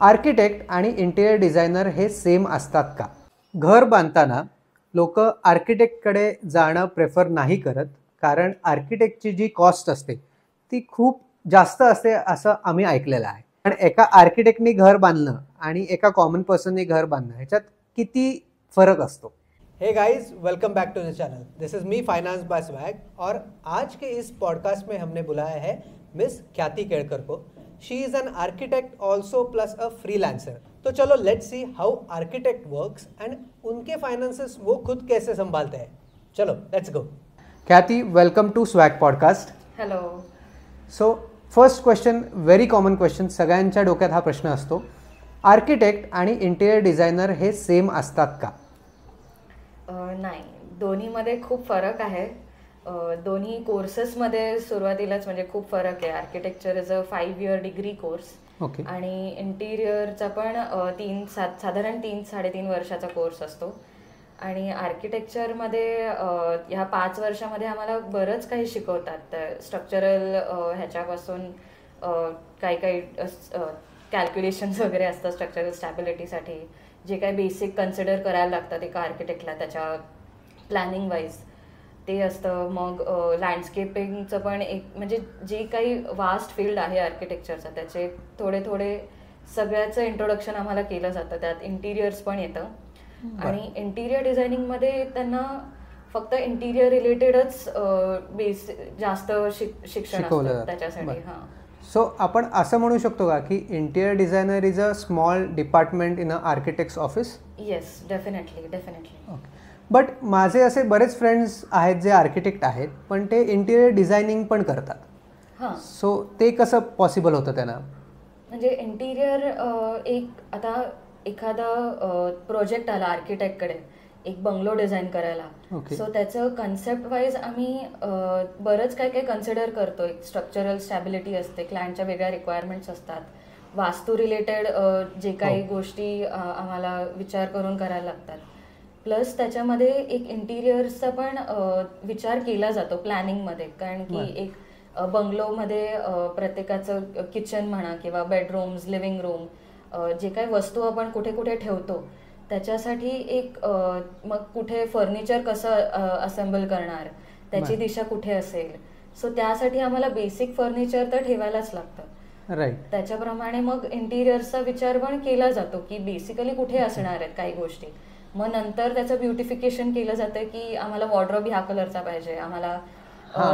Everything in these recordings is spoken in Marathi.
आर्किटेक्ट आणि इंटिरियर डिझायनर हे सेम असतात का? घर बांधताना लोक आर्किटेक्टकडे जाणं प्रेफर नाही करत, कारण आर्किटेक्टची जी कॉस्ट असते ती खूप जास्त असते असं आम्ही ऐकलेलं आहे. पण एका आर्किटेक्टनी घर बांधणं आणि एका कॉमन पर्सननी घर बांधणं ह्याच्यात किती फरक असतो? Hey guys, welcome back to the channel. This is me finance by swag और आज के इस पॉडकास्ट में हमने बुलाया है मिस ख्याति केड़कर को. She is an architect also plus a freelancer. तो चलो let's see how architect works and उनके फाइनेंसेस वो खुद कैसे संभालते हैं. चलो let's go. Khyati, welcome to Swag podcast. Hello. So first question, very common question, सगळ्यांच्या डोक्यात हा प्रश्न असतो, आर्किटेक्ट आणि इंटिरियर डिझायनर हे सेम असतात का? नाही, दोन्हीमध्ये खूप फरक आहे. दोन्ही कोर्सेसमध्ये सुरुवातीलाच म्हणजे खूप फरक आहे. Architecture is a 5 year degree course okay. आणि इंटिरियरचा पण साधारण 3-3.5 वर्षाचा कोर्स असतो. आणि आर्किटेक्चरमध्ये ह्या 5 वर्षामध्ये आम्हाला बरंच काही शिकवतात. स्ट्रक्चरल ह्याच्यापासून काही कॅल्क्युलेशन्स वगैरे असतात स्ट्रक्चरल स्टॅबिलिटीसाठी, जे काही बेसिक कन्सिडर करायला लागतात एका आर्किटेक्टला त्याच्या प्लॅनिंग वाईज ते असतं. मग लँडस्केपिंगचं पण एक म्हणजे जे काही वास्ट फील्ड आहे आर्किटेक्चरचं त्याचे थोडे सगळ्याचं इंट्रोडक्शन आम्हाला केलं जातं. त्यात इंटिरियर्स पण येतं. आणि इंटिरियर डिझायनिंगमध्ये त्यांना फक्त इंटिरियर रिलेटेडच जास्त शिक्षण असतं त्याच्यासाठी. हां. सो आपण असं म्हणू शकतो का की interior designer is a small department in a architects office? Yes, definitely. Okay. But माझे असे बरेच फ्रेंड्स आहेत जे आर्किटेक्ट आहेत, पण ते इंटिरियर डिझायनिंग पण करतात. हां. सो ते कसं पॉसिबल होतं त्यांना? म्हणजे इंटिरियर आता एखादा प्रोजेक्ट आला आर्किटेक्टकडे एक बंगलो डिझाईन करायला. सो त्याचं कन्सेप्ट वाईज आम्ही बरंच काही कन्सिडर करतो. एक स्ट्रक्चरल स्टॅबिलिटी असते, क्लायंटच्या वेगळ्या रिक्वायरमेंट्स असतात, वास्तू रिलेटेड जे काही गोष्टी आम्हाला विचार करून करायला लागतात. प्लस त्याच्यामध्ये एक इंटिरियर्सचा पण विचार केला जातो प्लॅनिंगमध्ये. कारण की एक बंगलोमध्ये प्रत्येकाचं किचन म्हणा किंवा बेडरूम्स, लिव्हिंग रूम, जे काही वस्तू आपण कुठे कुठे ठेवतो त्याच्यासाठी एक मग कुठे फर्निचर कसं असेंबल करणार, त्याची दिशा कुठे असेल. सो त्यासाठी आम्हाला बेसिक फर्निचर तर ठेवायलाच लागतं. राईट. त्याच्याप्रमाणे मग इंटिरियर्सचा विचार पण केला जातो की बेसिकली कुठे असणार आहेत काही गोष्टी. मग नंतर त्याचं ब्युटिफिकेशन केलं जातं की आम्हाला वॉर्डरोब ह्या कलरचा पाहिजे, आम्हाला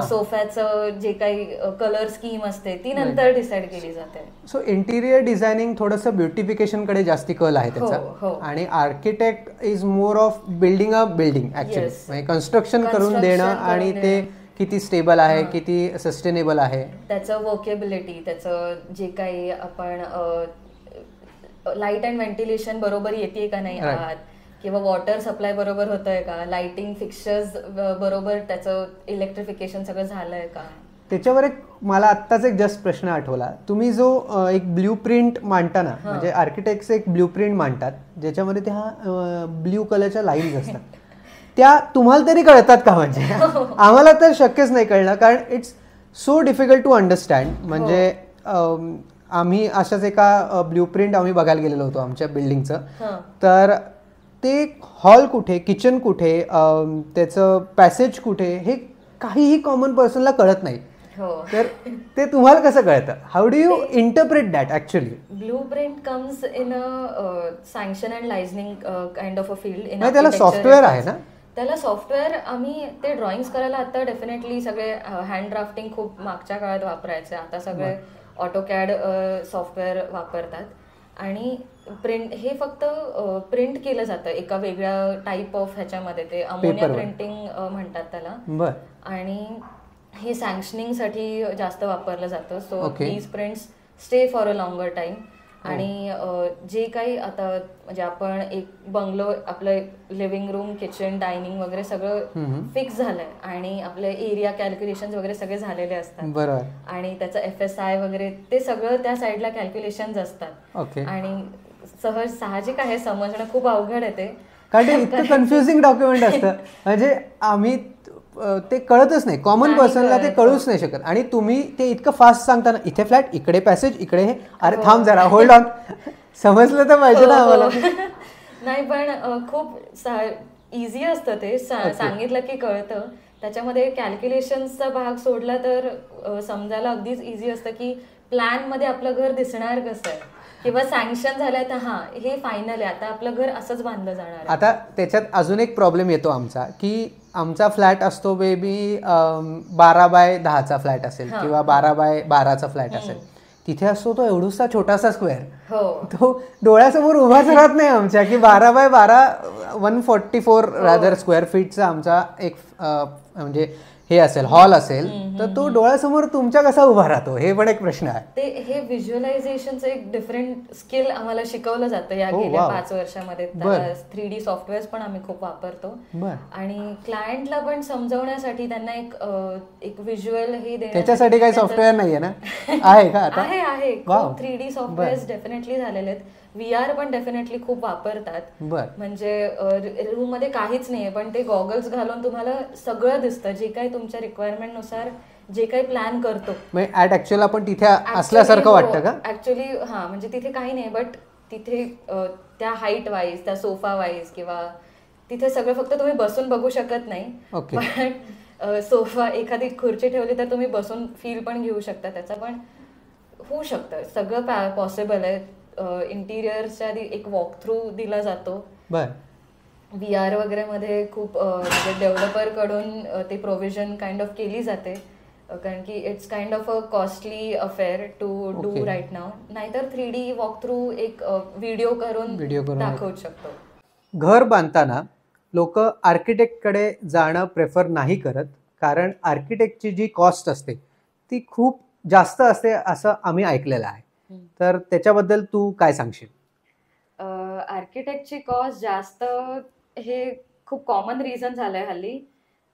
सोफ्याचं जे काही कलर स्कीम असते ती नंतर डिसाईड केली जाते. सो इंटिरियर डिझायनिंग थोडंसं ब्युटिफिकेशनकडे जास्ती कल आहे त्याचा. आणि architect is more of building a building actually, म्हणजे कन्स्ट्रक्शन करून देणं आणि ते किती स्टेबल आहे, किती सस्टेनेबल आहे, त्याचं वोकेबिलिटी, त्याचं जे काही आपण लाईट अँड व्हेंटिलेशन बरोबर येते का नाही आत, किंवा वॉटर सप्लाय बरोबर होतंय का, लाइटिंग फिक्स्चर्स बरोबर त्याचं इलेक्ट्रिफिकेशन सगळं झालंय का. त्याच्यावर एक मला आत्ताच एक जस्ट प्रश्न आठवला. तुम्ही जो एक ब्ल्यू प्रिंट मांडताना, म्हणजे आर्किटेक्ट्स एक ब्ल्यू प्रिंट मांडतात ज्याच्यामध्ये त्या ब्ल्यू कलरच्या लाईन्स असतात, त्या तुम्हाला तरी कळतात का? म्हणजे आम्हाला तर शक्यच नाही कळलं, कारण it's so difficult to understand. म्हणजे आम्ही अशाच एका ब्ल्यू प्रिंट आम्ही बघायला गेलेलो होतो आमच्या बिल्डिंगचं. तर ते हॉल कुठे, किचन कुठे, त्याचं पॅसेज कुठे, हे काहीही कॉमन पर्सनला कळत नाही. तर ते तुम्हाला कसं कळतं? How do you interpret that actually? Blue print comes in a sanction and liaisoning kind of a field. त्याला सॉफ्टवेअर आहे ना? त्याला सॉफ्टवेअर आम्ही ते ड्रॉइंग्स करायला आता डेफिनेटली सगळे हँड ड्राफ्टिंग खूप मागच्या काळात वापरायचे, आता सगळे ऑटोकॅड सॉफ्टवेअर वापरतात. आणि प्रिंट हे फक्त प्रिंट केलं जातं एका वेगळ्या टाईप ऑफ ह्याच्यामध्ये, ते अमोनिया प्रिंटिंग म्हणतात त्याला. आणि हे सँक्शनिंगसाठी जास्त वापरलं जातं. So these prints stay for a longer time. आणि जे काही आता म्हणजे आपण एक बंगलो, आपलं लिव्हिंग रूम, किचन, डायनिंग वगैरे सगळं फिक्स झालंय आणि आपले एरिया कॅल्क्युलेशन वगैरे सगळे झालेले असतात. आणि त्याचं FSI वगैरे ते सगळं त्या साईडला कॅल्क्युलेशन्स असतात. आणि साहजिक आहे, समजणं खूप अवघड आहे ते, कारण ते इतकं कन्फ्युजिंग डॉक्युमेंट असतं. म्हणजे आम्ही ते कळतच नाही, कॉमन पर्सनला ते कळूच नाही शकत. आणि तुम्ही ते इतकं फास्ट सांगताना, इथे फ्लॅट, इकडे पॅसेज, इकडे हे, अरे थांब जरा, होल्ड ऑन. समजलं तर पाहिजे ना आम्हाला. नाही पण खूप इझी असतं ते, सांगितलं की कळतं. त्याच्यामध्ये कॅल्क्युलेशन्सचा भाग सोडला तर समजायला अगदीच इझी असतं की प्लॅन मध्ये आपलं घर दिसणार कसं आहे, किंवा सँक्शन झालंय तर हा हे फायनल आहे, आता आपलं घर असंच बांधलं जाणार आहे. आता त्याच्यात अजून एक प्रॉब्लेम येतो आमचा, की आमचा फ्लॅट असतो बेबी 12x10चा फ्लॅट असेल किंवा 12x12चा फ्लॅट असेल. तिथे असतो तो एवढूसा छोटासा स्क्वेअर, तो डोळ्यासमोर उभाच राहत नाही आमच्या, की 12x12 144 रादर स्क्वेअर फीटचा आमचा एक म्हणजे हे असेल, हॉल असेल, तर तो डोळ्यासमोर तुमच्या कसा उभा राहतो, हे पण एक प्रश्न आहे. ते हे व्हिज्युअलायझेशनचं एक डिफरंट स्किल आम्हाला शिकवलं जातं या गेल्या 5 वर्षामध्ये. 3D सॉफ्टवेअर्स पण आम्ही खूप वापरतो, आणि क्लायंटला पण समजवण्यासाठी त्यांना एक व्हिज्युअल हे देण्यासाठी. त्याच्यासाठी काही सॉफ्टवेअर नाहीये ना? आहे का आता? आहे खूप 3D सॉफ्टवेअर्स डेफिनेटली झालेले आहेत. VR पण डेफिनेटली खूप वापरतात. म्हणजे रूम मध्ये काहीच नाहीये पण ते गॉगल्स घालून तुम्हाला सगळं दिसतं, जे काही तुमच्या रिक्वायरमेंट नुसार जे काही प्लॅन करतो. ऍक्च्युअली आपण तिथे असल्यासारखं वाटतं का? ऍक्च्युली हा, म्हणजे तिथे काही नाही, बट तिथे त्या हाईट वाईज, त्या सोफा वाईज, किंवा तिथे सगळं फक्त तुम्ही बसून बघू शकत नाही, पण सोफा एखादी खुर्ची ठेवली तर तुम्ही बसून फील पण घेऊ शकता. त्याचा पण होऊ शकतं, सगळं पॉसिबल आहे. इंटिरियरच्या आधी एक वॉक थ्रू दिला जातो. VR वगैरे मध्ये खूप म्हणजे डेव्हलपर कडून ते प्रोव्हिजन काइंड ऑफ केली जाते, कारण की it's kind of a costly affair to do right now. नाहीतर 3D वॉक थ्रू एक व्हिडिओ करून दाखवू शकतो. घर बांधताना लोक आर्किटेक्टकडे जाणं प्रेफर नाही करत, कारण आर्किटेक्टची जी कॉस्ट असते ती खूप जास्त असते असं आम्ही ऐकलेलं आहे. तर त्याच्याबद्दल तू काय सांगशील? आर्किटेक्टची कॉस्ट जास्त हे खूप कॉमन रिझन झालंय हल्ली,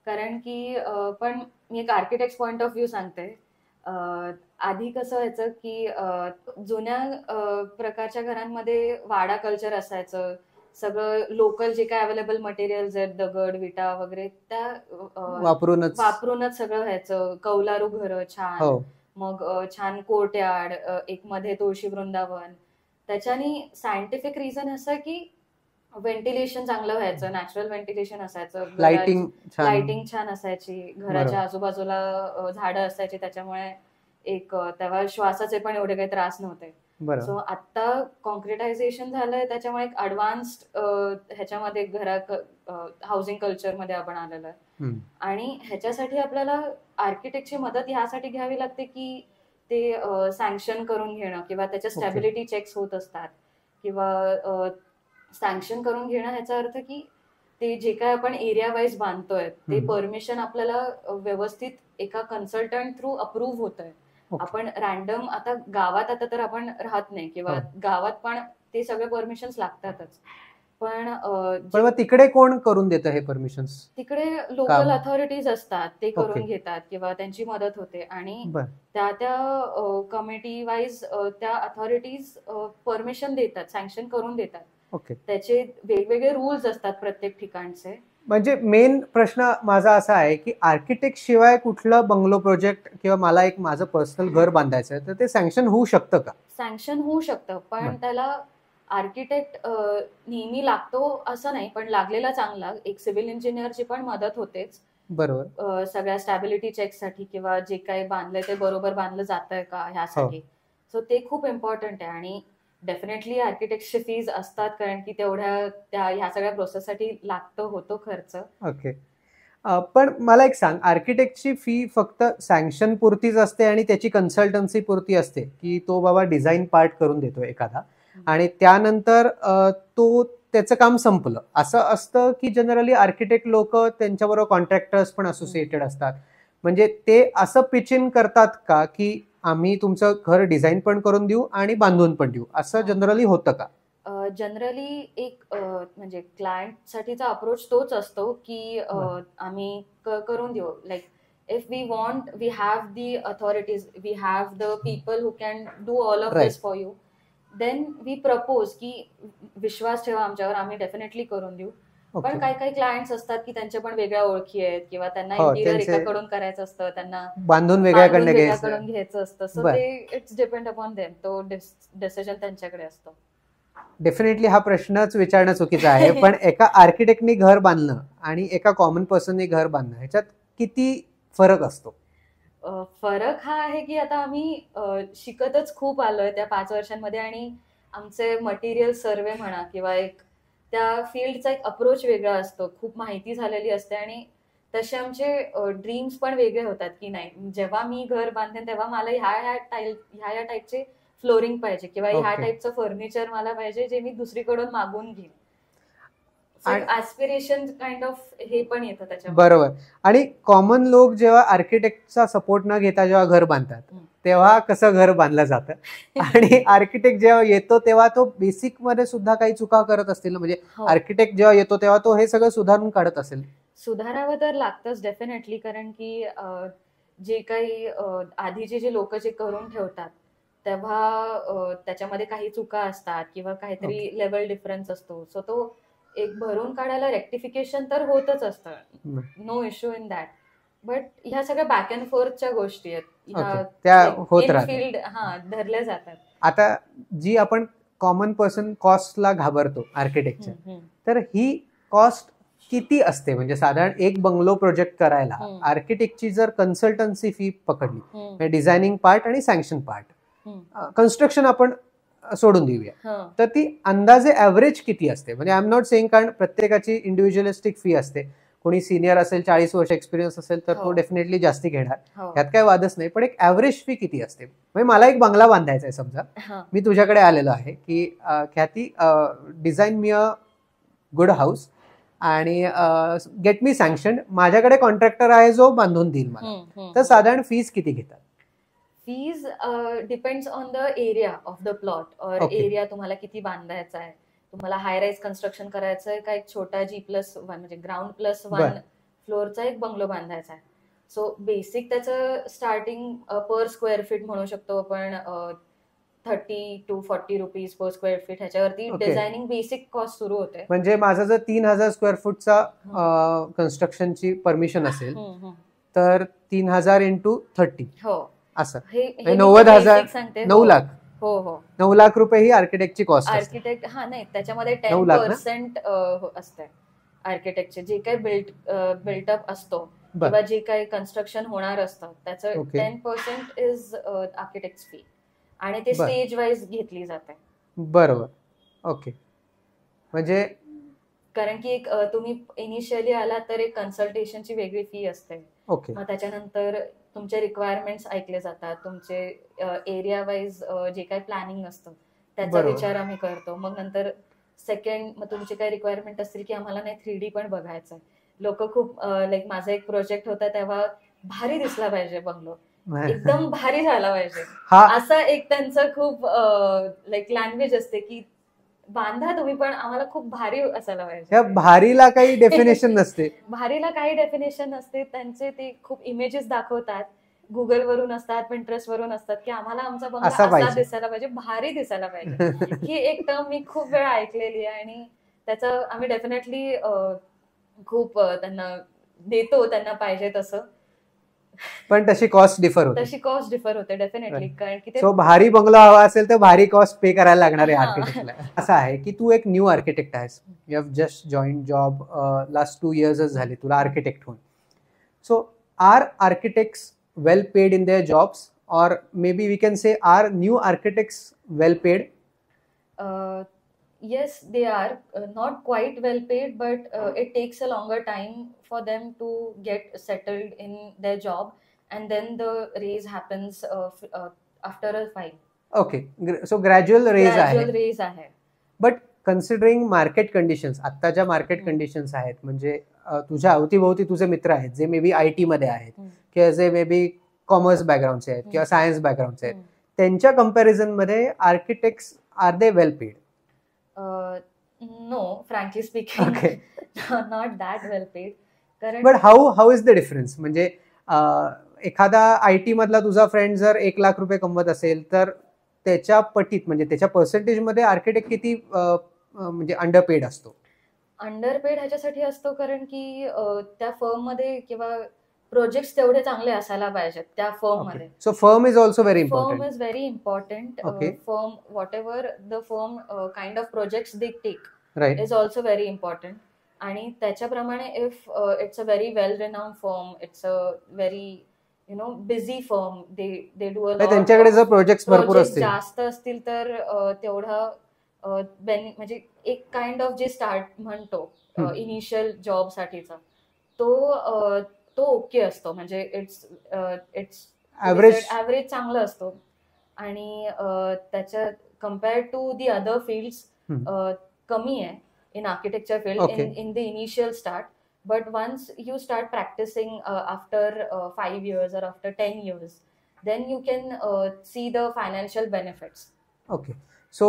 कारण की पण मी एक आर्किटेक्ट पॉइंट ऑफ व्ह्यू सांगते. आधी कसं व्हायचं की जुन्या प्रकारच्या घरांमध्ये वाडा कल्चर असायचं. सगळं लोकल जे काय अवेलेबल मटेरियल्स आहेत, दगड विटा वगैरे, त्या वापरूनच सगळं व्हायचं. कौलारू घरं छान, मग छान कोर्टयार्ड, एक मध्ये तुळशी वृंदावन. त्याच्यानी सायंटिफिक रिझन असं की व्हेंटिलेशन चांगलं व्हायचं, नॅचरल व्हेंटिलेशन असायचं, लाइटिंग छान असायची, घराच्या आजूबाजूला झाडं असायची, त्याच्यामुळे एक तेव्हा श्वासाचे पण एवढे काही त्रास नव्हते. सो आता कॉन्क्रिटायझेशन झालंय, त्याच्यामुळे एक ऍडव्हान्स्ड ह्याच्यामध्ये हाऊसिंग कल्चरमध्ये आपण आलेलो आहे. आणि ह्याच्यासाठी आपल्याला आर्किटेक्टची मदत ह्यासाठी घ्यावी लागते की ते सँक्शन करून घेणं, किंवा त्याच्या स्टॅबिलिटी चेक्स होत असतात, किंवा सँक्शन करून घेणं ह्याचा अर्थ की ते जे काय आपण एरिया वाईज बांधतोय ते परमिशन आपल्याला व्यवस्थित एका कन्सल्टंट थ्रू अप्रूव्ह होतंय. आपण रॅन्डम आता गावात तर आपण राहत नाही, किंवा गावात पण ते सगळे परमिशन्स लागतातच, पण तिकडे कोण करून देतं हे परमिशन्स? तिकडे लोकल अथॉरिटीज असतात, ते करून घेतात, किंवा त्यांची मदत होते. आणि त्या कमिटी वाईज त्या अथॉरिटीज परमिशन देतात, सँक्शन करून देतात. त्याचे वेगवेगळे रूल्स असतात प्रत्येक ठिकाणचे. म्हणजे मेन प्रश्न माझा असा आहे की आर्किटेक्ट शिवाय कुठलं बंगलो प्रोजेक्ट किंवा मला एक माझं पर्सनल घर बांधायचं आहे तर ते सँक्शन होऊ शकतं का? सँक्शन होऊ शकतं, पण त्याला आर्किटेक्ट नेहमी लागतो असं नाही, पण लागलेला चांगला. एक सिव्हिल इंजिनियरची पण मदत होतेच, बरोबर, सगळ्या स्टॅबिलिटी चेक साठी, किंवा जे काही बांधलंय ते बरोबर बांधलं जातंय का ह्यासाठी. सो ते खूप इम्पॉर्टंट आहे. आणि डेफिनेटली आर्किटेक्टची फीज असतात, कारण की तेवढ्या ह्या सगळ्या प्रोसेससाठी होतो खर्च. ओके, पण मला एक सांग, आर्किटेक्टची फी फक्त सँक्शन पुरतीच असते आणि त्याची कन्सल्टन्सी पुरती असते, की तो बाबा डिझाईन पार्ट करून देतो एखादा आणि त्यानंतर तो त्याचं काम संपलं असं असतं, की जनरली आर्किटेक्ट लोक त्यांच्याबरोबर कॉन्ट्रॅक्टर्स पण असोसिएटेड असतात, म्हणजे ते असं पिच इन करतात का की आम्ही तुमचं घर डिझाईन पण करून देऊ आणि बांधून पण देऊ, असं जनरली होतं का? जनरली एक म्हणजे क्लायंट साठीचा अप्रोच तोच असतो की आम्ही करून देऊ. Like if we want, we have the authorities, we have the people who can do all of this for you, then we propose की विश्वास ठेवा आमच्यावर, आम्ही डेफिनेटली करून देऊ. पण काही क्लायंट्स असतात की त्यांच्या पण वेगळ्या ओळखी आहेत, किंवा त्यांना इंटिरियर एकाकडून करायचं असतं, त्यांना बांधून वेगळ्याकडून घ्यायचं असतं. सो ते इट्स डिपेंड अपॉन देम, तो डिसिजन त्यांच्याकडे असतो. डेफिनेटली हा प्रश्नच विचारणं चुकीचं आहे. पण एका आर्किटेक्टनी घर बांधणं आणि एका कॉमन पर्सननी घर बांधणं ह्याच्यात किती फरक असतो? फरक हा आहे की आता आम्ही शिकतच खूप आलोय त्या 5 वर्षांमध्ये, आणि आमचे मटेरियल सर्वे म्हणा किंवा एक त्या फील्डचा एक अप्रोच वेगळा असतो, खूप माहिती झालेली असते, आणि तसे आमचे ड्रीम्स पण वेगळे होतात की नाही, जेव्हा मी घर बांधेन तेव्हा मला ह्या टाईपचे फ्लोरिंग पाहिजे किंवा ह्या टाईपचं फर्निचर मला पाहिजे जे मी दुसरीकडून मागून घेईन. ऍस्पिरेशन काइंड ऑफ हे पण येतं त्याच्यात. बरोबर. आणि कॉमन लोक जेव्हा आर्किटेक्टचा सपोर्ट न घेता जेव्हा घर बांधतात तेव्हा कसं घर बांधलं जातं आणि आर्किटेक्ट जेव्हा येतो तेव्हा तो बेसिक मध्ये सुद्धा काही चुका करत असतील ना, म्हणजे आर्किटेक्ट जेव्हा येतो तेव्हा तो हे सगळं सुधारून काढत असेल. सुधारावं तर लागतंच डेफिनेटली, कारण की जे काही आधीचे जे लोक जे करून ठेवतात तेव्हा त्याच्यामध्ये काही चुका असतात किंवा काहीतरी लेवल डिफरन्स असतो, सो तो एक भरून काढायला रेक्टिफिकेशन तर होतच असतं, no issue in that. But ह्या सगळ्या बॅक अँड फोर्थच्या गोष्टी आहेत, त्या होत फील्ड धरल्या जातात. आता जी आपण कॉमन पर्सन कॉस्टला घाबरतो आर्किटेक्टच्या, तर ही कॉस्ट किती असते? म्हणजे साधारण एक बंगलो प्रोजेक्ट करायला आर्किटेक्टची जर कन्सल्टन्सी फी पकडली, डिझायनिंग पार्ट आणि सँक्शन पार्ट, कन्स्ट्रक्शन आपण सोडून देऊया, तर ती अंदाजे ऍव्हरेज किती असते? म्हणजे आय एम नॉट सेइंग, कारण प्रत्येकाची इंडिव्हिज्युअलिस्टिक फी असते. कोणी सिनियर असेल, 40 वर्ष एक्सपिरियन्स असेल तर तो डेफिनेटली जास्ती घेणार, यात काय वादच नाही. पण एक ऍव्हरेज फी किती असते? म्हणजे मला एक बंगला बांधायचा आहे, समजा मी तुझ्याकडे आलेलो आहे की ख्याती design me a good house आणि गेट मी सँक्शन, माझ्याकडे कॉन्ट्रॅक्टर आहे जो बांधून देईल मला, तर साधारण फीज किती घेतात? Fees depends on the area of the plot, और एरिया तुम्हाला किती बांधायचा आहे, तुम्हाला हाय राईज कन्स्ट्रक्शन करायचं आहे का एक छोटा G+1 म्हणजे ग्राउंड+1 फ्लोअरचा एक बंगलो बांधायचा आहे. सो बेसिक त्याचं स्टार्टिंग पर स्क्वेअर फीट म्हणू शकतो आपण 30 to 40 rupees per square feet, ह्याच्यावरती डिझायनिंग बेसिक कॉस्ट सुरू होते. म्हणजे माझा जर 3000 स्क्वेअर फूटचा कन्स्ट्रक्शनची परमिशन असेल तर 3000 into 30, हो असं 90,000 सांगते. 9 लाख. हो हो, 9 लाख रुपये ही आर्किटेक्टची कॉस्ट. आर्किटेक्ट नाही, त्याच्यामध्ये 10% असते आर्किटेक्टचे, जे काही बिल्टअप असतो किंवा जे काही कन्स्ट्रक्शन होणार असतं त्याचं 10% इज आर्किटेक्ट फी, आणि ते स्टेज वाईज घेतली जाते. बरोबर. ओके. म्हणजे कारण की एक तुम्ही इनिशियली आला तर एक कन्सल्टेशनची वेगळी फी असते. मग त्याच्यानंतर तुमचे रिक्वायरमेंट्स ऐकले जातात, तुमचे एरिया वाईज जे काही प्लॅनिंग असतं त्याचा विचार आम्ही करतो. मग नंतर सेकंड, मग तुमचे काही रिक्वायरमेंट असतील की आम्हाला नाही 3D पण बघायचं आहे. लोक खूप लाईक माझा एक प्रोजेक्ट होता तेव्हा भारी दिसला पाहिजे बंगलो, एकदम भारी झाला पाहिजे, असा एक त्यांचं खूप लाईक लँग्वेज असते की बांधा तुम्ही पण आम्हाला खूप भारी असायला पाहिजे. भारीला काही डेफिनेशन नसते. भारीला काही डेफिनेशन नसते. त्यांचे ते खूप इमेजेस दाखवतात, गुगल वरून असतात, पिंटरेस्ट वरून असतात की आम्हाला आमचा बंगला असा दिसायला पाहिजे, भारी दिसायला पाहिजे. ही एक टर्म मी खूप वेळा ऐकलेली आहे आणि त्याचं आम्ही डेफिनेटली खूप त्यांना देतो, त्यांना पाहिजे तसं. पण तशी कॉस्ट डिफर होते डेफिनेटली. कारण की सो भारी बंगलो हवा असेल तर भारी कॉस्ट पे करायला लागणार आहे आर्किटेक्टला. असं आहे की तू एक न्यू आर्किटेक्ट आहेस, you have just join job, last 2 years झाले तुला आर्किटेक्ट होऊन. So are architects well paid in their jobs, or may be we can say are new architects well paid? Yes, they are not quite well paid, but it takes a longer time for them to get settled in their job, and then the raise happens after a while. Okay, so gradual raise आहे. But considering market conditions, आत्ताच्या मार्केट कंडिशन्स आहेत, म्हणजे तुझ्या अवतीभोवती तुझे मित्र आहेत जे मे बी IT मध्ये आहेत किंवा जे मे बी कॉमर्स बॅकग्राऊंडचे आहेत किंवा सायन्स बॅकग्राऊंडचे आहेत, त्यांच्या कम्पॅरिझन मध्ये architects are they well paid? No, frankly speaking, not that well paid. But how is the difference? म्हणजे एखादा IT मधला तुझा फ्रेंड जर 1 लाख रुपये कमवत असेल तर त्याच्या पटीत, म्हणजे त्याच्या पर्सेंटेज मध्ये आर्किटेक्ट किती म्हणजे अंडरपेड असतो? अंडरपेड ह्याच्यासाठी असतो कारण की त्या फर्म मध्ये किंवा प्रोजेक्ट तेवढे चांगले असायला पाहिजेत त्या फर्म मध्ये. So firm is also very firm important. Is very important. Firm whatever the firm kind of projects they take is also very important. आणि त्याच्याप्रमाणे if it's a very well renowned firm, it's a very busy firm, they do a lot, त्यांच्याकडे जर प्रोजेक्ट्स भरपूर असतील, जास्त असतील तर तेवढा म्हणजे एक काइंड ऑफ जे स्टार्ट म्हणतो इनिशियल जॉब साठीचा तो ओके असतो. म्हणजे इट्स ऍव्हरेज चांगलं असतो. आणि त्याच्या compared to the other fields कमी आहे in architecture field in the initial start, but once you start practicing after 5 years or after 10 years, then you can see the financial benefits. Okay. So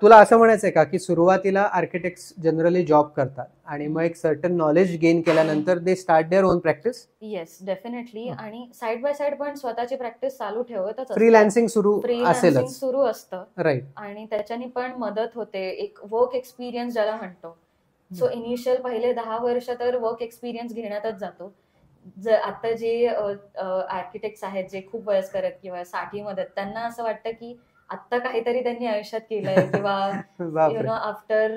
तुला असं म्हणायचंय का की सुरुवातीला आर्किटेक्ट्स जनरली जॉब करतात आणि मग एक सर्टन नॉलेज गेन केल्यानंतर they start their own practice? Yes, definitely. आणि साइड बाय साइड पण स्वतःची प्रॅक्टिस चालू ठेवतच, फ्रीलान्सिंग सुरू असतं. राईट. आणि त्याच्यानी पण मदत होते, एक वर्क एक्सपिरियन्स ज्याला म्हणतो. सो इनिशियल पहिले 10 वर्ष तर वर्क एक्सपिरियन्स घेण्यातच जातो. जर आता जे आर्किटेक्ट्स आहेत जे खूप वयस्कर आहेत किंवा 60 मध्ये, त्यांना असं वाटतं की आता काहीतरी त्यांनी आयुष्यात केलंय किंवा after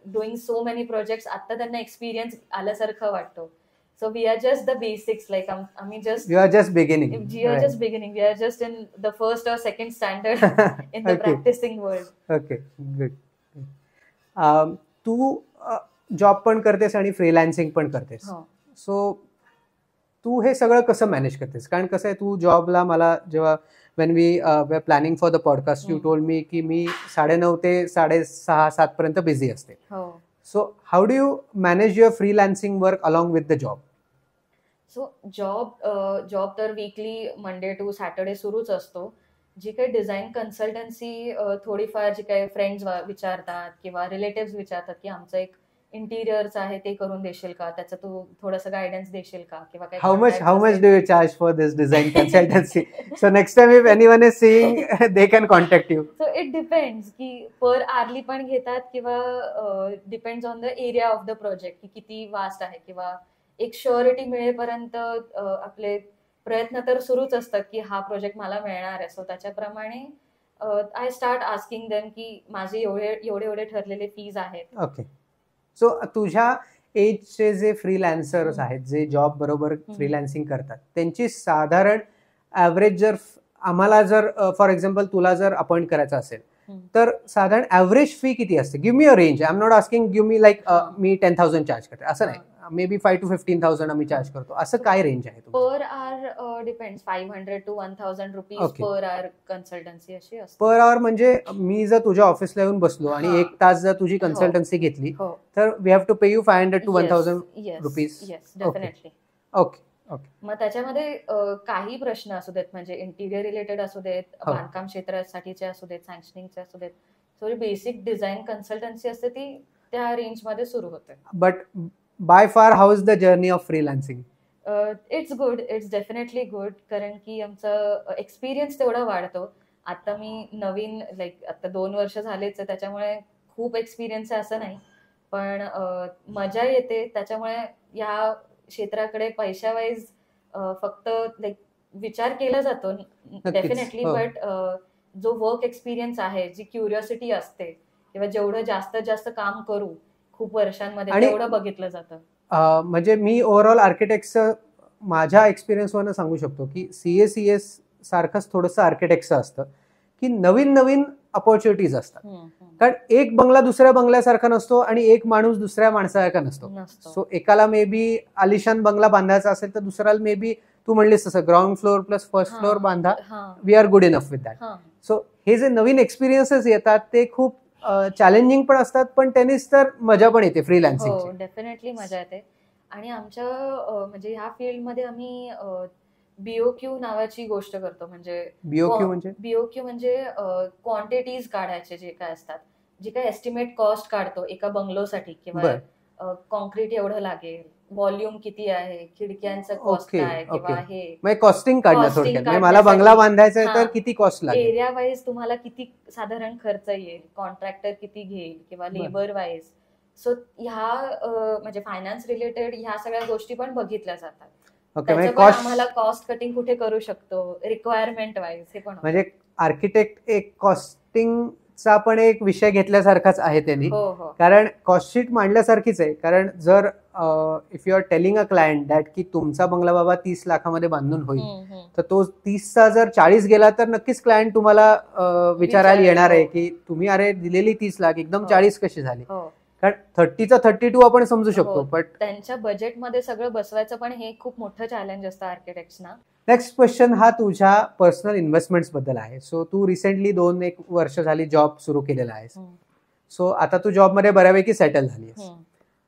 doing so many projects आता त्यांना एक्सपिरियन्स आल्यासारखं वाटतो. So we are just the basics, like you are just beginning. We are just in the first or second standard in the practicing world. Okay, good. Tu job पण करतेस आणि फ्रीलान्सिंग पण करतेस. सो तू हे सगळं कसं मॅनेज करतेस? कारण कसं आहे, तू जॉबला मला जेव्हा when we were planning for the podcast, you told me की मी 9:30 ते 6:30-7 पर्यंत बिझी असते. So how do you manage your freelancing work along with the job? So job तर वीकली मंडे टू सॅटर्डे सुरूच असतो. जी काही डिझाईन कन्सल्टन्सी थोडीफार जी काही फ्रेंड्स विचारतात किंवा रिलेटिव्ह विचारतात की आमचं एक इंटिरियरचं आहे ते करून देशील का, त्याचं तू थोडंसं गायडन्स देशील का, किंवा काही how much do you charge for this design consultancy? So next time if anyone is seeing they can contact you. So it depends की पर आरली पण घेतात किंवा depends on the area of the project की किती वास्ट आहे, किंवा एक श्युरिटी मिळेपर्यंत आपले प्रयत्न तर सुरूच असतात की हा प्रोजेक्ट मला मिळणार आहे. सो त्याच्याप्रमाणे आय स्टार्ट आस्किंग देम की माझे एवढे ठरलेले फीज आहेत. ओके. सो तुझ्या एजचे जे फ्रीलान्सर्स आहेत जे जॉब बरोबर फ्रीलान्सिंग करतात, त्यांची साधारण ऍव्हरेज जर आम्हाला जर फॉर एक्झाम्पल तुला जर अपॉइंट करायचं असेल तर साधारण ऍव्हरेज फी किती असते? Give me a range. I am not asking give me like me 10,000 charge करते असं नाही, मे बी 5,000 to 15,000 आम्ही चार्ज करतो. असं काय रेंज आहे? Per hour depends. 500 to 1,000 rupees per hour consultancy अशी असते. पर आवर म्हणजे मी जर तुझ्या ऑफिसला येऊन बसलो आणि 1 तास जर तुझी कन्सल्टन्सी घेतली तर we have to pay you 500 to 1,000 rupees. Yes, definitely. Okay. मग त्याच्यामध्ये काही प्रश्न असू देत, म्हणजे इंटिरियर रिलेटेड असू देत, बांधकाम क्षेत्रासाठीचे असू देत, सँक्शनिंगचे असू देत, सो बेसिक डिझाईन कन्सल्टन्सी असते ती त्या रेंज मध्ये सुरू होते. But by far how is the journey of freelancing? It's good, it's definitely good, कारण की आमचा एक्सपिरियन्स तेवढा वाढतो. आता मी नवीन आता 2 वर्ष झालेच आहे, त्याच्यामुळे खूप एक्सपिरियन्स आहे असं नाही, पण मजा येते. त्याच्यामुळे या क्षेत्राकडे पैशावाईज फक्त विचार केला जातो डेफिनेटली, बट जो वर्क एक्सपिरियन्स आहे, जी क्युरिओसिटी असते, किंवा जेवढं जास्तीत जास्त काम करू खूप वर्षांमध्ये तेवढं बघितलं जातं. म्हणजे मी ओव्हरऑल आर्किटेक्टचं माझ्या एक्सपिरियन्सवरनं सांगू शकतो की CACS सारखंच थोडंसं आर्किटेक्टचं असतं की नवीन अपॉर्च्युनिटीज असतात. कारण एक बंगला दुसऱ्या बंगल्यासारखा नसतो आणि एक माणूस दुसऱ्या माणसासारखा नसतो. सो एकाला मे बी आलिशान बंगला बांधायचा असेल तर दुसऱ्याला मे बी तू म्हणलीस तसं ground floor plus first floor बांधा, we are good enough with that. So हे जे नवीन एक्सपिरियन्सेस येतात ते खूप चॅलेंजिंग पण असतात, पण त्यांनीच तर मजा पण येते फ्रीलान्सिंगची. डेफिनेटली मजा येते. आणि आमच्या म्हणजे ह्या फील्डमध्ये आम्ही BOQ नावाची गोष्ट करतो. म्हणजे BOQ म्हणजे क्वांटिटीज काढायचे जे काय असतात, जे काय एस्टिमेट कॉस्ट काढतो एका बंगलोसाठी, किंवा कॉन्क्रीट एवढं लागेल, व्हॉल्यूम किती आहे, खिडक्यांचं कॉस्ट काय, किंवा हे कॉस्टिंग काढणं थोडक्यात. मला बंगला बांधायचा आहे तर किती कॉस्ट लागेल, एरिया वाईज तुम्हाला किती साधारण खर्च येईल, कॉन्ट्रॅक्टर किती घेईल, किंवा लेबर वाईज. सो ह्या म्हणजे फायनान्स रिलेटेड ह्या सगळ्या गोष्टी पण बघितल्या जातात. ओके, त्याचं पण आम्हाला कॉस्ट कटिंग कुठे करू शकतो रिक्वायरमेंट वाईज हे पण म्हणजे आर्किटेक्ट एक कॉस्टिंगचा पण एक विषय घेतल्यासारखाच आहे त्यांनी. हो. कारण कॉस्ट शीट मांडल्यासारखीच आहे. कारण जर if you are telling a client that की तुमचा बंगला बाबा 30 लाखामध्ये बांधून होईल, तर तो 30चा जर 40 गेला तर नक्कीच क्लायंट तुम्हाला विचारायला येणार आहे की तुम्ही अरे दिलेली 30 लाख एकदम 40 कशी झाली. कारण 30चा 32 आपण समजू शकतो, बट त्यांच्या बजेटमध्ये सगळं बसवायचं पण हे खूप मोठं चॅलेंज असतं आर्किटेक्ट्सना. नेक्स्ट क्वेश्चन हा तुझ्या पर्सनल इन्व्हेस्टमेंट्स बद्दल आहे. सो तू रिसेंटली 2-1 वर्ष झाली जॉब सुरू केलेला आहेस. सो आता तू जॉबमध्ये बऱ्यापैकी सेटल झाली आहेस.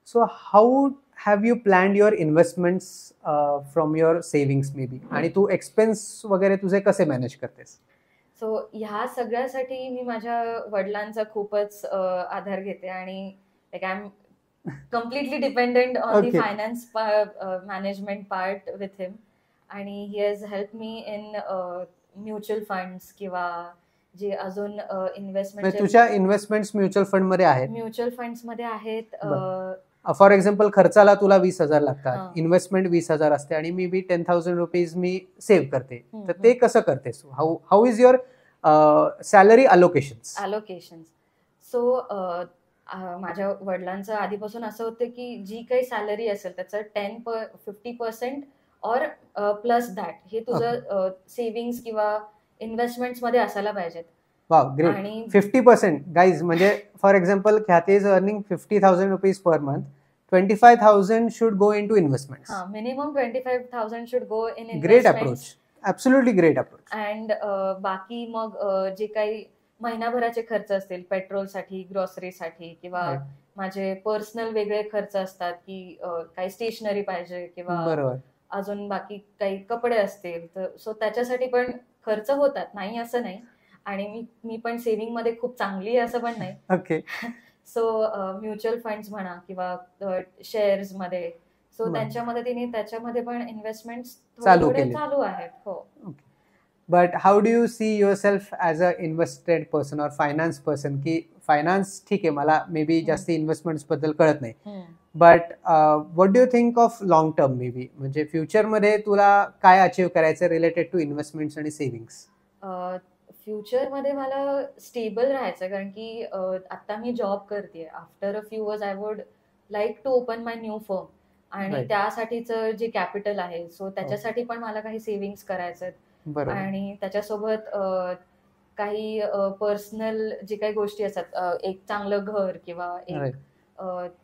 So how have you planned your investments from your savings may be, आणि तू एक्सपेन्स वगैरे तुझे कसे मॅनेज करतेस? सो ह्या सगळ्यासाठी मी माझ्या वडिलांचा खूपच आधार घेते आणि like I am completely dependent on the finance management part with him. आणि he has help me in mutual funds किंवा जे अजून इन्व्हेस्टमेंट. तुझ्या इन्व्हेस्टमेंट्स म्युच्युअल फंड मध्ये आहेत? म्युच्युअल फंड्स मध्ये आहेत. फॉर एक्झाम्पल खर्चाला तुला 20,000 लागतात, इन्व्हेस्टमेंट 20,000 असते आणि मी बी 10,000 रुपीज मी सेव्ह करते, तर ते कसं करतेस? How is your salary allocation? So माझ्या वडिलांचं आधीपासून असं होतं की जी काही सॅलरी असेल त्याचं 50% और प्लस दॅट हे तुझं सेव्हिंग्स किंवा इन्व्हेस्टमेंट्स मध्ये असायला पाहिजेत. Wow, great. 50% गाईज, म्हणजे for example Khyati is earning 50,000 rupees per month, 25,000 should go into investment. Minimum 25,000 should go in investment. Great approach, absolutely great approach. And बाकी मग जे काही महिनाभराचे खर्च असतील पेट्रोलसाठी, ग्रॉसरीसाठी किंवा माझे पर्सनल वेगळे खर्च असतात की काही स्टेशनरी पाहिजे किंवा अजून बाकी काही कपडे असतील, तर सो त्याच्यासाठी पण खर्च होतात, नाही असं नाही. आणि मी पण सेव्हिंग मध्ये खूप चांगली आहे असं पण नाही. ओके. सो म्युच्युअल फंड्स म्हणा किंवा शेअर्स मध्ये, सो त्यांच्या मदतीने त्याच्यामध्ये पण इन्व्हेस्टमेंट चालू आहेत. हो. But how do you see your self as a invested person और फायनान्स पर्सन? की फायनान्स ठीक आहे, मला मे बी जास्त इन्व्हेस्टमेंट्स बद्दल कळत नाही, but what do you think of long term maybe, म्हणजे फ्युचरमध्ये तुला काय अचीव्ह करायचं रिलेटेड टू इन्व्हेस्टमेंट्स आणि सेव्हिंग्स? फ्युचरमध्ये मला स्टेबल राहायचं, कारण की आता मी जॉब करते. After a few years I would like to open my new firm, आणि त्यासाठीचं जे कॅपिटल आहे सो त्याच्यासाठी पण मला काही सेव्हिंग्स करायचं, आणि त्याच्यासोबत काही पर्सनल जे काही गोष्टी असतात, एक चांगलं घर किंवा एक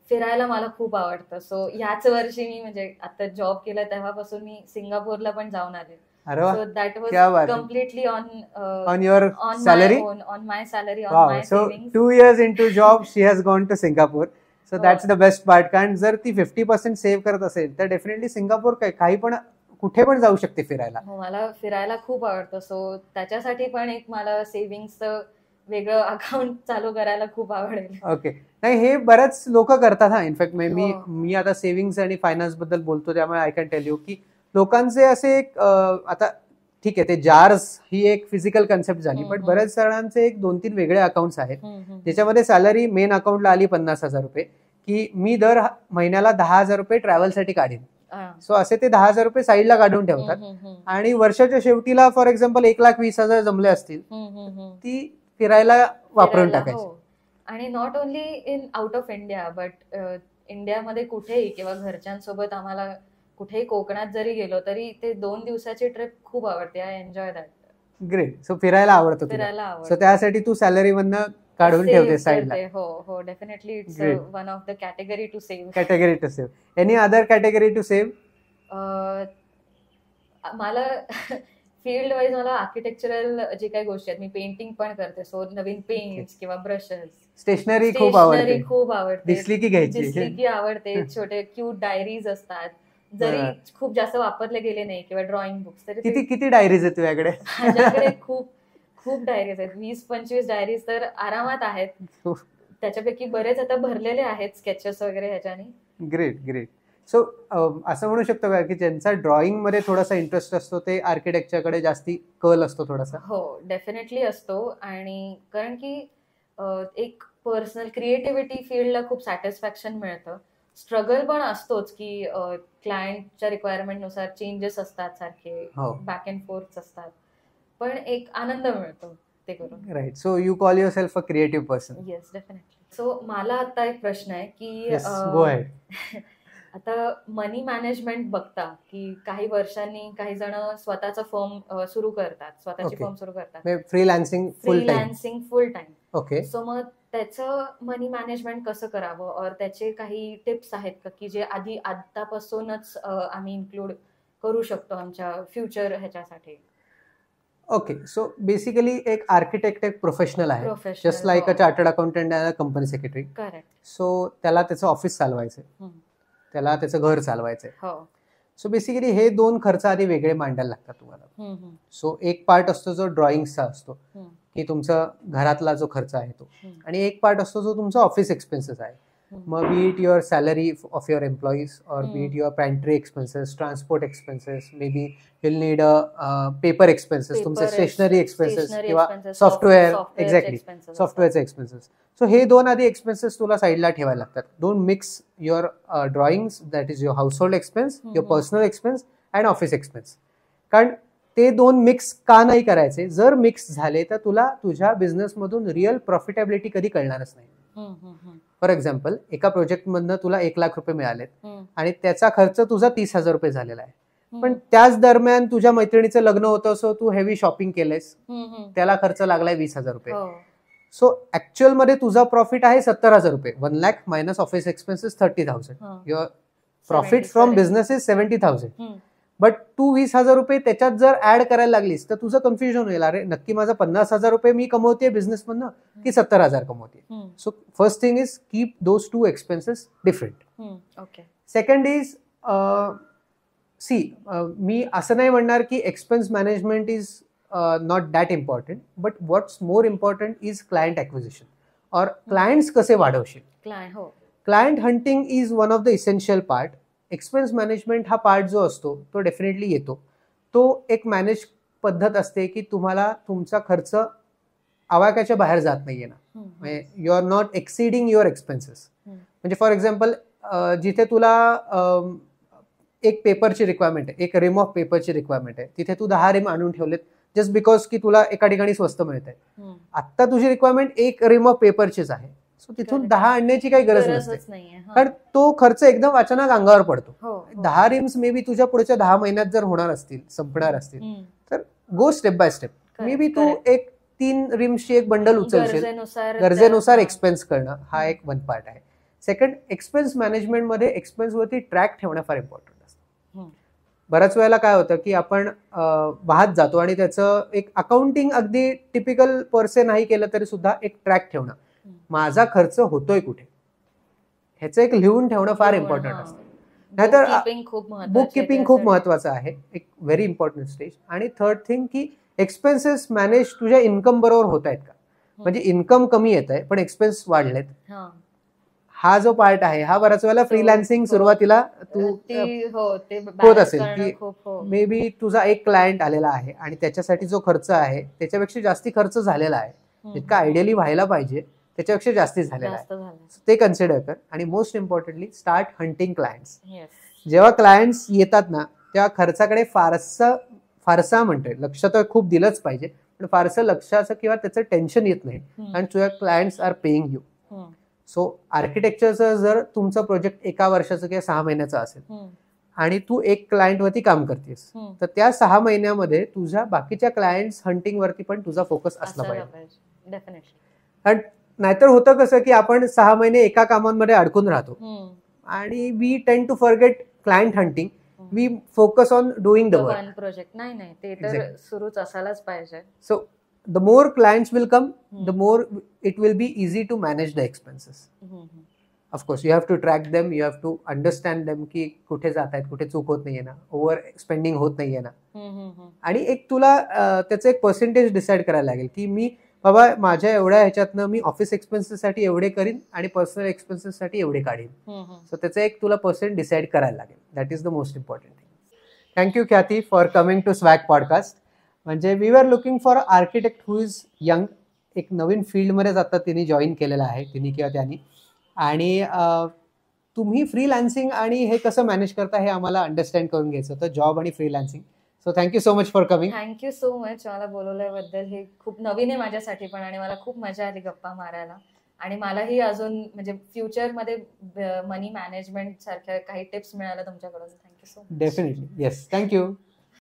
फिरायला मला खूप आवडतं. सो याच वर्षी मी म्हणजे आता जॉब केला तेव्हापासून मी सिंगापूरला पण जाऊन आले. So that was completely on your salary, on my salary, on my savings. So 2 years into job she has gone to Singapore. So that's the best part. कारण जर ती 50% सेव्ह करत असेल तर डेफिनेटली सिंगापूर काही पण कुठे पण जाऊ शकते फिरायला. मला फिरायला खूप आवडतं, सो त्याच्यासाठी पण एक मला सेव्हिंग्सचं वेगळं अकाउंट चालू करायला खूप आवडेल. ओके. नाही, हे बरेच लोक करतात. इनफॅक्ट मी आता सेव्हिंग्स आणि फायनान्स बद्दल बोलतो, त्यामुळे आय कॅन टेल यू की लोकांचे असे एक आता ठीक आहे, ते जार्स ही एक फिजिकल कन्सेप्ट झाली, पण बऱ्याच जणांचे एक 2-3 वेगळे अकाउंट्स आहेत ज्याच्यामध्ये सॅलरी मेन अकाउंटला आली 50,000 रुपये, की मी दर महिन्याला 10,000 रुपये ट्रॅव्हलसाठी काढीन. सो असे ते 10,000 रुपये साईडला काढून ठेवतात, आणि वर्षाच्या शेवटीला फॉर एक्झाम्पल 1,20,000 जमले असतील ती फिरायला वापरून टाकायची. आणि not only in out of India, but इंडियामध्ये कुठेही किंवा घरच्यांसोबत आम्हाला कुठेही कोकणात जरी गेलो तरी ते 2 दिवसाची ट्रिप खूप आवडते. I enjoy that. Great. So फिरायला आवडतं. सो त्यासाठी तू सॅलरी मधनं काढून ठेवते साईडला? हो, definitely. It's one of the category to save. Any other category to save? मला फील्ड वाईज मला आर्किटेक्चरल जे काही गोष्टी आहेत, मी पेंटिंग पण करते, सो नवीन पेंट्स किंवा ब्रशेस, स्टेशनरी खूप आवडते. दिसली की आवडते. छोटे क्यूट डायरीज असतात, जरी खूप जास्त वापरले गेले नाही, किंवा ड्रॉइंग बुक्स. तरी किती डायरीज आहेत तुझ्याकडे? माझ्याकडे खूप डायरीज आहेत. 20-25 डायरीज तर आरामात आहेत. त्याच्यापैकी बरेच आता भरलेले आहेत स्केचेस वगैरे ह्याच्याने. ग्रेट. सो असं म्हणू शकतो का की ज्यांचा ड्रॉइंग मध्ये थोडासा इंटरेस्ट असतो ते आर्किटेक्चरकडे जास्ती कल असतो थोडासा? हो, डेफिनेटली असतो. आणि कारण की एक पर्सनल क्रिएटिव्हिटी फील्डला खूप सॅटिस्फॅक्शन मिळतं. स्ट्रगल पण असतोच की क्लायंटच्या रिक्वायरमेंटनुसार चेंजेस असतात सारखे, हो. बॅक अँड फोर्थ असतात, पण एक आनंद मिळतो ते करून. Right. So you call yourself a creative person. Yes, definitely. So मला आता एक प्रश्न आहे की येस, गो अहेड. आता मनी मॅनेजमेंट बघता की काही वर्षांनी काही जण स्वतःचा फर्म सुरू करतात, स्वतःची फर्म सुरू करतात, फ्रीलान्सिंग फुल टाइम. ओके. सो मग त्याचं मनी मॅनेजमेंट कसं करावं, और त्याचे काही टिप्स आहेत का की जे आतापासूनच आम्ही इन्क्लूड करू शकतो आमच्या फ्युचर ह्याच्यासाठी? ओके. सो बेसिकली एक आर्किटेक्ट एक प्रोफेशनल आहे, just like a chartered accountant and company secretary. Correct. So त्याला त्याचं ऑफिस चालवायचं, त्याला त्याचं घर चालवायचंय. सो बेसिकली हे दोन खर्च आधी वेगळे मांडायला लागतात तुम्हाला. सो एक पार्ट असतो जो ड्रॉइंगचा असतो, की तुमचा घरातला जो खर्च आहे तो, आणि एक पार्ट असतो जो तुमचा ऑफिस एक्सपेन्सेस आहे. मग be it your salary of your employees, or be it your pantry expenses, transport expenses, may be will need a paper expenses, तुमचे स्टेशनरी एक्सपेन्सेस किंवा सॉफ्टवेअर. एक्झॅक्टली, सॉफ्टवेअरचे एक्सपेन्सेस. सो हे दोन आधी एक्सपेन्सेस तुला साईडला ठेवायला लागतात. Don't mix your drawings, that is your household expense, your personal expense and office expense. कारण ते दोन मिक्स का नाही करायचे? जर मिक्स झाले तर तुला तुझ्या बिझनेसमधून रिअल प्रॉफिटेबिलिटी कधी कळणारच नाही. फॉर एक्झाम्पल, एका प्रोजेक्टमधनं तुला 1 लाख रुपये मिळालेत आणि त्याचा खर्च तुझा 30,000 रुपये झालेला आहे, पण त्याच दरम्यान तुझ्या मैत्रिणीचं लग्न होतं, सो तू हेवी शॉपिंग केलंयस, त्याला खर्च लागलाय 20,000 रुपये. सो ऍक्च्युअल मध्ये तुझा प्रॉफिट आहे 70,000 रुपये. 1 lakh minus office expenses 30,000. Your profit from business is 70,000. But तू 20,000 रुपये त्याच्यात जर ऍड करायला लागलीस तर तुझं कन्फ्युजन होईल, अरे नक्की माझा 50,000 रुपये मी कमवते बिझनेसमधनं की 70,000 कमवते. So first thing is keep those two expenses different. Second is मी असं नाही म्हणणार की expense management is not that important, but what's more important is client acquisition, और क्लायंट्स कसे वाढवशील. Client hunting is one of the essential part. Expense management हा पार्ट जो असतो तो डेफिनेटली येतो. तो एक मॅनेज पद्धत असते की तुम्हाला तुमचा खर्च आवाक्याच्या बाहेर जात नाहीये ना, you are not exceeding your expenses. म्हणजे फॉर एक्झाम्पल, जिथे तुला एक पेपरची रिक्वायरमेंट आहे, एक रिम ऑफ पेपरची रिक्वायरमेंट आहे, तिथे तू 10 रिम आणून ठेवलेत जस्ट बिकॉज की तुला एका ठिकाणी स्वस्त मिळत आहे. आत्ता तुझी रिक्वायरमेंट एक रिम ऑफ पेपरचीच आहे, सो तिथून 10 आणण्याची काही गरज नसते, कारण तो खर्च एकदम अचानक अंगावर पडतो. 10 रिम्स मे बी तुझ्या पुढच्या 10 महिन्यात जर होणार असतील, संपणार असतील, तर go step by step. May be तू एक 3 रिम्सची एक बंडल उचलशील, गरजेनुसार एक्सपेन्स करणं हा एक वन पार्ट आहे. सेकंड, एक्सपेन्स मॅनेजमेंटमध्ये एक्सपेन्सवरती ट्रॅक ठेवणं फार इम्पॉर्टंट असतं. बऱ्याच वेळेला काय होतं की आपण वाहत जातो आणि त्याचं एक अकाउंटिंग अगदी टिपिकल पर्से नाही केलं तरी सुद्धा एक ट्रॅक ठेवणं, माझा खर्च होतोय कुठे, ह्याचं एक लिहून ठेवणं फार इम्पॉर्टंट असतं. नाहीतर बुक किपिंग खूप महत्वाचं आहे, एक व्हेरी इम्पॉर्टंट स्टेज. आणि थर्ड थिंग की एक्सपेन्सेस मॅनेज तुझ्या इन्कम बरोबर होत आहेत का, म्हणजे इन्कम कमी येत आहे पण एक्सपेन्स वाढलेत, हा जो पार्ट आहे हा बऱ्याच वेळेला फ्रीलान्सिंग सुरुवातीला तू होत असेल की मे बी तुझा एक क्लायंट आलेला आहे आणि त्याच्यासाठी जो खर्च आहे त्याच्यापेक्षा जास्ती खर्च झालेला आहे, जितका आयडियली व्हायला पाहिजे त्याच्यापेक्षा जास्ती झालेला आहे, ते कन्सिडर कर. आणि most importantly start hunting clients. जेव्हा क्लायंट्स येतात ना तेव्हा खर्चाकडे फारसा म्हणतोय, लक्ष तर खूप दिलंच पाहिजे, पण फारसं लक्षाचं किंवा त्याचं टेन्शन येत नाही, कारण तुझ्या clients are paying you. So आर्किटेक्चरचं जर तुमचं प्रोजेक्ट 1 वर्षाचं किंवा 6 महिन्याचं असेल आणि तू एक क्लायंट वरती काम करतेस, तर त्या 6 महिन्यामध्ये तुझ्या बाकीच्या क्लायंट्स हंटिंग वरती पण तुझा फोकस असला पाहिजे. कारण नाहीतर होतं कसं की आपण 6 महिने एका कामांमध्ये अडकून राहतो आणि we tend to forget client hunting, we focus on doing the work project. नाही ते तर सुरूच असायलाच पाहिजे. So the more clients will come, the more it will be easy to manage the expenses. Of course, you have to track them, you have to understand them की कुठे जात आहेत, कुठे चूक होत नाहीये ना, ओव्हर स्पेंडिंग होत नाहीये ना. आणि एक तुला त्याचं एक पर्सेंटेज डिसाईड करायला लागेल की मी बाबा माझ्या एवढ्या ह्याच्यातनं मी ऑफिस एक्सपेन्सेससाठी एवढे करीन आणि पर्सनल एक्सपेन्सेससाठी एवढे काढीन. सो त्याचं एक तुला पर्सेंट डिसाईड करायला लागेल. That is the most important thing. Thank you Khyati for coming to Swag podcast. म्हणजे we are looking for architect who is young, एक नवीन फील्डमध्येच आता तिने जॉईन केलेलं आहे, तिने किंवा त्यांनी, आणि तुम्ही फ्रीलान्सिंग आणि हे कसं मॅनेज करता हे आम्हाला अंडरस्टँड करून घ्यायचं होतं, जॉब आणि freelancing. So thank you so much for coming. Thank you so much मला बोलवल्याबद्दल. हे खूप नवीन आहे माझ्यासाठी पण, आणि मला खूप मजा आली गप्पा मारायला. आणि मलाही अजून म्हणजे फ्युचरमध्ये मनी मॅनेजमेंट सारख्या काही टिप्स मिळाल्या तुमच्याकडून. Thank you so much. Definitely. Yes, thank you.